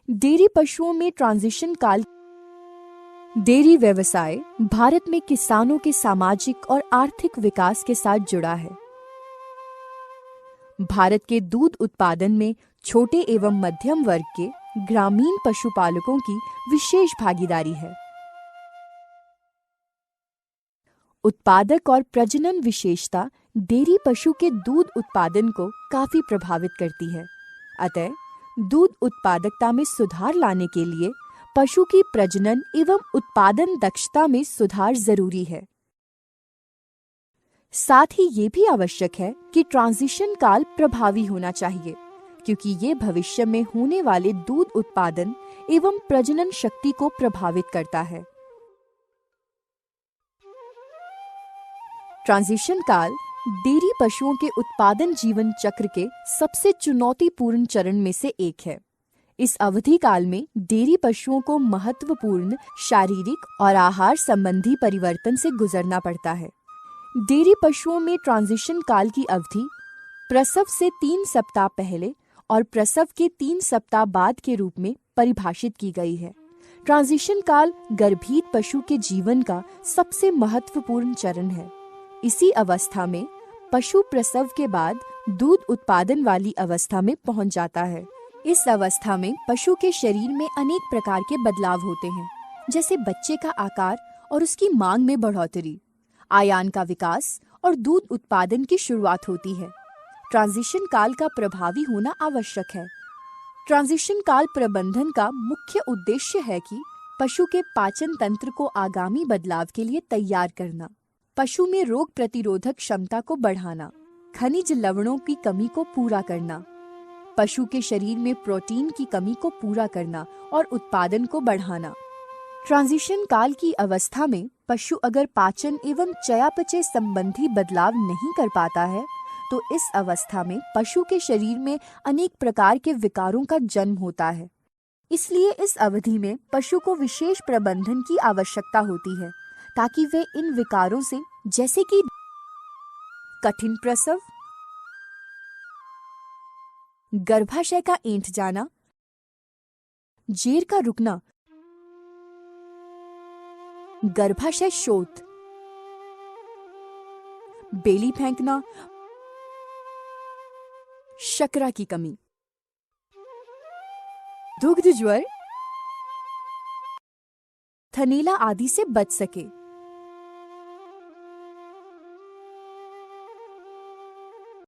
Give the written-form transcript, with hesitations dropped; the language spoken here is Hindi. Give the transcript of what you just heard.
डेयरी पशुओं में ट्रांजिशन काल। डेयरी व्यवसाय भारत में किसानों के सामाजिक और आर्थिक विकास के साथ जुड़ा है। भारत के दूध उत्पादन में छोटे एवं मध्यम वर्ग के ग्रामीण पशुपालकों की विशेष भागीदारी है। उत्पादक और प्रजनन विशेषता डेयरी पशु के दूध उत्पादन को काफी प्रभावित करती है। अतः दूध उत्पादकता में सुधार लाने के लिए पशु की प्रजनन एवं उत्पादन दक्षता में सुधार जरूरी है। साथ ही ये भी आवश्यक है कि ट्रांजिशन काल प्रभावी होना चाहिए, क्योंकि ये भविष्य में होने वाले दूध उत्पादन एवं प्रजनन शक्ति को प्रभावित करता है। ट्रांजिशन काल डेयरी पशुओं के उत्पादन जीवन चक्र के सबसे चुनौतीपूर्ण चरण में से एक है। इस अवधि काल में डेयरी पशुओं को महत्वपूर्ण शारीरिक और आहार संबंधी परिवर्तन से गुजरना पड़ता है। डेयरी पशुओं में ट्रांजिशन काल की अवधि प्रसव से 3 सप्ताह पहले और प्रसव के 3 सप्ताह बाद के रूप में परिभाषित की गई है। ट्रांजिशन काल गर्भीत पशु के जीवन का सबसे महत्वपूर्ण चरण है। इसी अवस्था में पशु प्रसव के बाद दूध उत्पादन वाली अवस्था में पहुंच जाता है। इस अवस्था में पशु के शरीर में अनेक प्रकार के बदलाव होते हैं, जैसे बच्चे का आकार और उसकी मांग में बढ़ोतरी, आयान का विकास और दूध उत्पादन की शुरुआत होती है। ट्रांजिशन काल का प्रभावी होना आवश्यक है। ट्रांजिशन काल प्रबंधन का मुख्य उद्देश्य है कि पशु के पाचन तंत्र को आगामी बदलाव के लिए तैयार करना, पशु में रोग प्रतिरोधक क्षमता को बढ़ाना, खनिज लवणों की कमी को पूरा करना, पशु के शरीर में प्रोटीन की कमी को पूरा करना और उत्पादन को बढ़ाना। ट्रांजिशन काल की अवस्था में पशु अगर पाचन एवं चयापचय संबंधी बदलाव नहीं कर पाता है, तो इस अवस्था में पशु के शरीर में अनेक प्रकार के विकारों का जन्म होता है। इसलिए इस अवधि में पशु को विशेष प्रबंधन की आवश्यकता होती है, ताकि वे इन विकारों से, जैसे कि कठिन प्रसव, गर्भाशय का ऐंठ जाना, जेर का रुकना, गर्भाशय शोथ, बेली फेंकना, शकरा की कमी, दुग्ध ज्वर, थनैला आदि से बच सके।